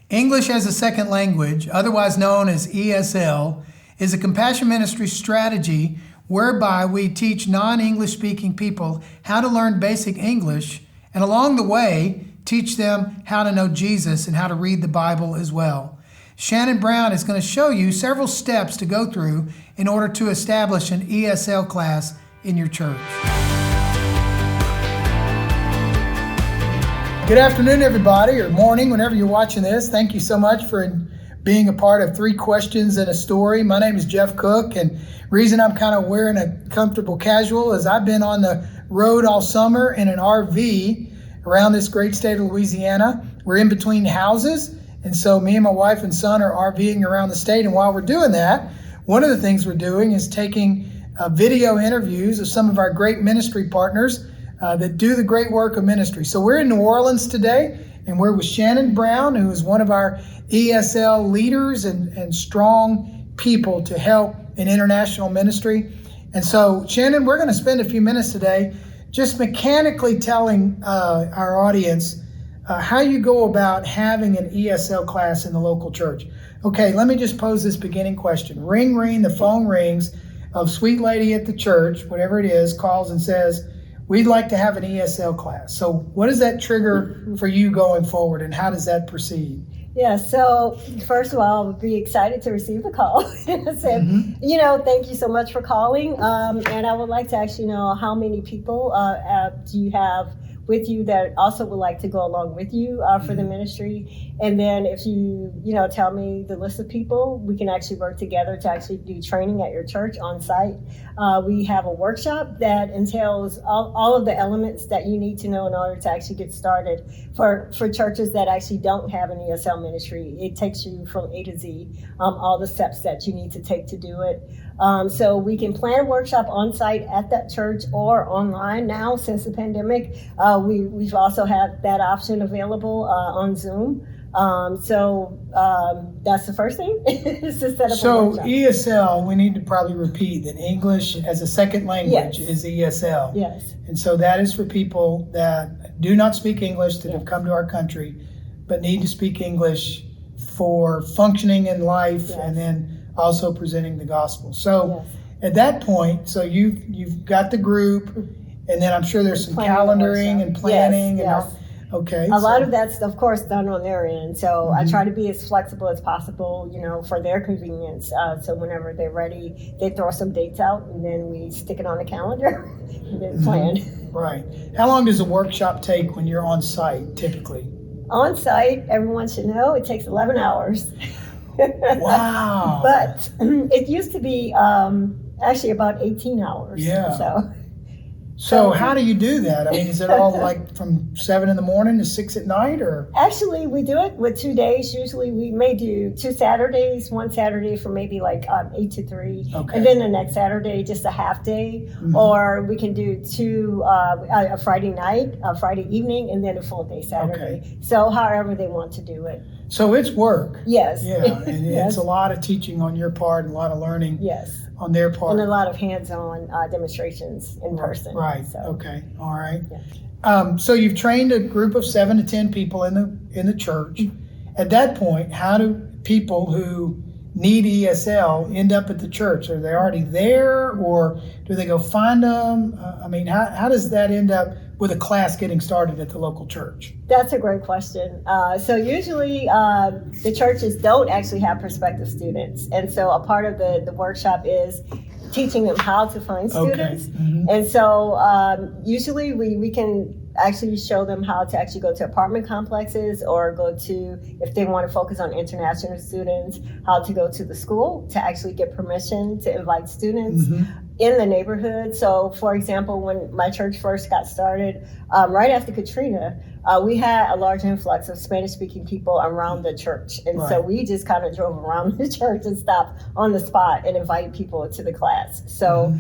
English as a Second Language, otherwise known as ESL, is a compassion ministry strategy whereby we teach non-English speaking people how to learn basic English and along the way teach them how to know Jesus and how to read the Bible as well. Shannon Brown is going to show you several steps to go through in order to establish an ESL class in your church. Good afternoon, everybody, or morning, whenever you're watching this. Thank you so much for being a part of 3 Questions and a Story. My name is Jeff Cook, and reason I'm kind of wearing a comfortable casual is I've been on the road all summer in an RV around this great state of Louisiana. We're in between houses, and so me and my wife and son are RVing around the state, and while we're doing that, one of the things we're doing is taking video interviews of some of our great ministry partners that do the great work of ministry. So we're in New Orleans today, and we're with Shannon Brown, who is one of our ESL leaders and strong people to help in international ministry. And so, Shannon, we're going to spend a few minutes today just mechanically telling our audience how you go about having an ESL class in the local church. Okay, let me just pose this beginning question. Ring, ring, the phone rings. A sweet lady at the church, whatever it is, calls and says, we'd like to have an ESL class. So what does that trigger for you going forward, and how does that proceed? Yeah, so first of all, I would be excited to receive the call. I said, thank you so much for calling. And I would like to actually know how many people do you have with you that also would like to go along with you for the ministry. And then if you tell me the list of people, we can actually work together to actually do training at your church on site. We have a workshop that entails all of the elements that you need to know in order to actually get started. For churches that actually don't have an ESL ministry, it takes you from A to Z, all the steps that you need to take to do it. So we can plan a workshop on site at that church or online now since the pandemic. We've also had that option available on Zoom. So that's the first thing is to set up a workshop. ESL, we need to probably repeat that English as a second language is ESL. Yes. And so that is for people that do not speak English, that have come to our country, but need to speak English for functioning in life and then also presenting the gospel. So at that point, so you've got the group, and then I'm sure there's some calendaring and planning and all. Okay. A lot of that's, of course, done on their end. So I try to be as flexible as possible, for their convenience. So whenever they're ready, they throw some dates out, and then we stick it on the calendar and then plan. Right. How long does a workshop take when you're on site, typically? On site, everyone should know, it takes 11 hours. Wow. But it used to be actually about 18 hours. Yeah. So how do you do that? I mean, is it all like from 7 in the morning to 6 at night, or? Actually, we do it with 2 days. Usually we may do 2 Saturdays, one Saturday for maybe like 8 to 3. Okay. And then the next Saturday, just a half day. Or we can do a Friday night, a Friday evening, and then a full day Saturday. Okay. So however they want to do it. So it's work. Yes. Yeah, and it's a lot of teaching on your part and a lot of learning on their part. And a lot of hands-on demonstrations in person. Right, so. Okay, all right. Yeah. So you've trained a group of 7 to 10 people in the church. At that point, how do people who need ESL end up at the church? Are they already there, or do they go find them? How does that end up with a class getting started at the local church? That's a great question. So usually the churches don't actually have prospective students. And so a part of the workshop is teaching them how to find students. And so usually we can actually show them how to actually go to apartment complexes, or go to, if they want to focus on international students, how to go to the school to actually get permission to invite students in the neighborhood. So for example, when my church first got started, right after Katrina, we had a large influx of Spanish-speaking people around the church. And so we just kind of drove around the church and stopped on the spot and invited people to the class. So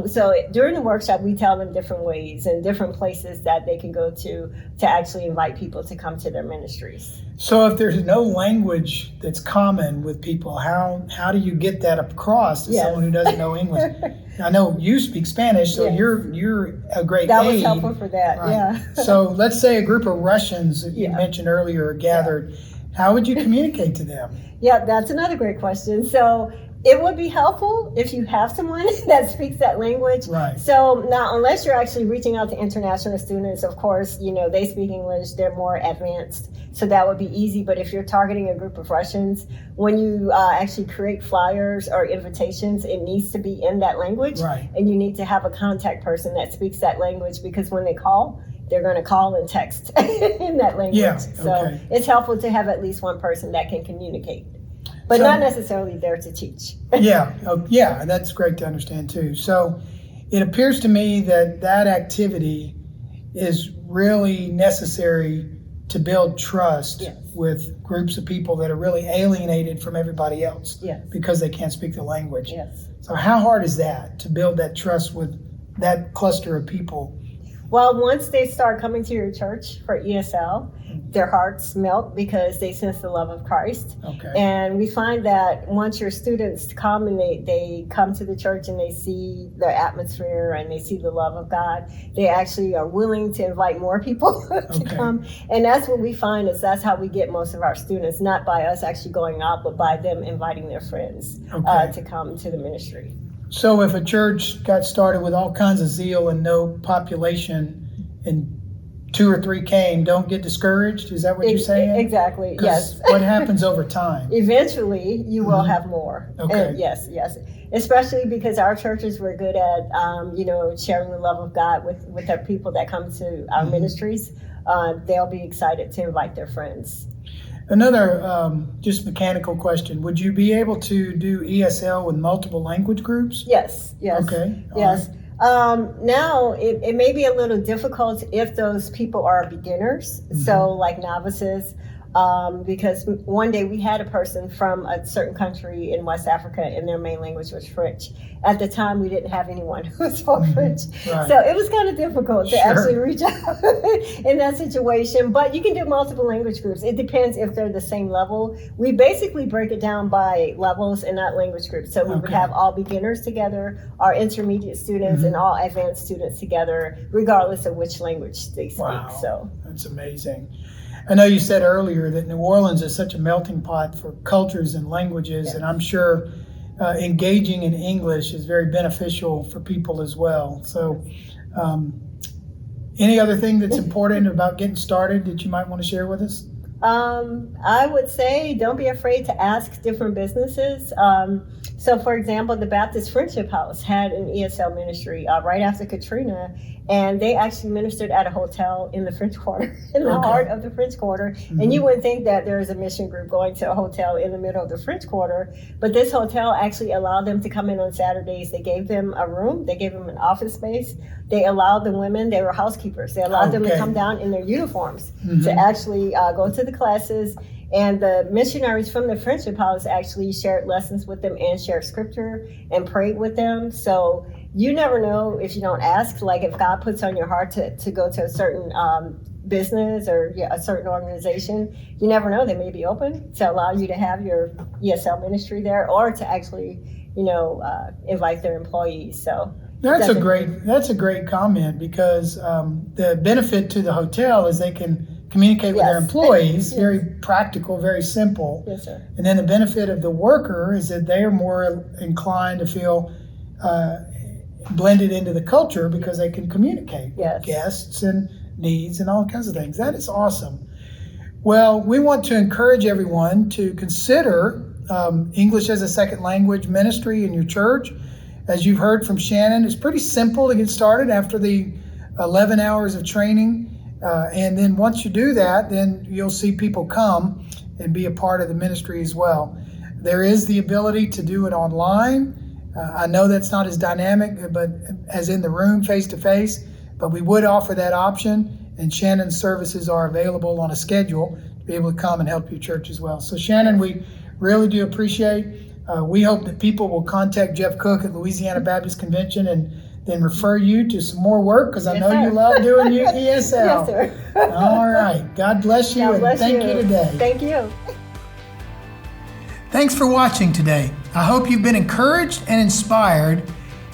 so during the workshop, we tell them different ways and different places that they can go to actually invite people to come to their ministries. So if there's no language that's common with people, how do you get that across to someone who doesn't know English? I know you speak Spanish, so you're a great That aid. was helpful for that, Right. So let's say a group of Russians that you mentioned earlier are gathered. how would you communicate to them? Yeah, that's another great question. So it would be helpful if you have someone that speaks that language. Right. So now, unless you're actually reaching out to international students, of course, they speak English, they're more advanced. So that would be easy. But if you're targeting a group of Russians, when you actually create flyers or invitations, it needs to be in that language. Right. And you need to have a contact person that speaks that language, because when they call, they're going to call and text in that language. Yeah, So okay. it's helpful to have at least one person that can communicate, but So- not necessarily there to teach. Yeah, yeah, that's great to understand too. So it appears to me that activity is really necessary to build trust Yes. with groups of people that are really alienated from everybody else Yes. because they can't speak the language. Yes. So how hard is that, to build that trust with that cluster of people? Well, once they start coming to your church for ESL, their hearts melt because they sense the love of Christ. Okay. And we find that once your students come and they come to the church and they see the atmosphere and they see the love of God, they actually are willing to invite more people to Okay. come. And that's what we find is that's how we get most of our students, not by us actually going out, but by them inviting their friends Okay. to come to the ministry. So if a church got started with all kinds of zeal and no population, and 2 or 3 came, don't get discouraged? Is that what you're saying? Exactly, 'Cause yes. what happens over time? Eventually, you will Mhm. have more. Okay. And yes. Especially because our churches were good at, sharing the love of God with the people that come to our Mhm. ministries. They'll be excited to invite their friends. Another just mechanical question. Would you be able to do ESL with multiple language groups? Yes. Okay. all Yes. right. Now, it may be a little difficult if those people are beginners, so like novices, because one day we had a person from a certain country in West Africa and their main language was French. At the time, we didn't have anyone who spoke French. Right. So it was kind of difficult to Sure. actually reach out in that situation. But you can do multiple language groups. It depends if they're the same level. We basically break it down by levels and not language groups. So we would Okay. have all beginners together, our intermediate students, and all advanced students together, regardless of which language they speak. Wow. So That's amazing. I know you said earlier that New Orleans is such a melting pot for cultures and languages, Yes. and I'm sure engaging in English is very beneficial for people as well. So, any other thing that's important about getting started that you might want to share with us? I would say don't be afraid to ask different businesses. So, for example, the Baptist Friendship House had an ESL ministry right after Katrina, and they actually ministered at a hotel in the French Quarter, in the Okay. heart of the French Quarter. And you wouldn't think that there is a mission group going to a hotel in the middle of the French Quarter, but this hotel actually allowed them to come in on Saturdays. They gave them a room, they gave them an office space. They allowed the women, they were housekeepers, they allowed them to Okay. come down in their uniforms Mhm. to actually go to the classes. And the missionaries from the Friendship House actually shared lessons with them and shared scripture and prayed with them. So you never know if you don't ask. Like if God puts on your heart to go to a certain business or a certain organization, you never know. They may be open to allow you to have your ESL ministry there, or to actually, invite their employees. So That's a definitely. great comment, because the benefit to the hotel is they can communicate with their Yes. employees. Yes. Very practical, very simple. Yes, sir. And then the benefit of the worker is that they are more inclined to feel blended into the culture because they can communicate Yes. with guests and needs and all kinds of things. That is awesome. Well, we want to encourage everyone to consider English as a second language ministry in your church. As you've heard from Shannon, it's pretty simple to get started after the 11 hours of training. And then once you do that, then you'll see people come and be a part of the ministry as well. There is the ability to do it online. I know that's not as dynamic, but as in the room, face to face, but we would offer that option, and Shannon's services are available on a schedule to be able to come and help your church as well. So Shannon, we really do appreciate. We hope that people will contact Jeff Cook at Louisiana Baptist Convention and then refer you to some more work, because I Yes, know sir. you love doing your ESL. Yes, sir. All right. God bless you, God bless and thank you today. Thank you. Thanks for watching today. I hope you've been encouraged and inspired,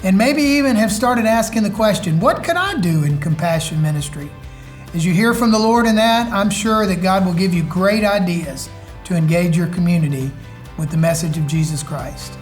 and maybe even have started asking the question, what could I do in compassion ministry? As you hear from the Lord in that, I'm sure that God will give you great ideas. to engage your community with the message of Jesus Christ.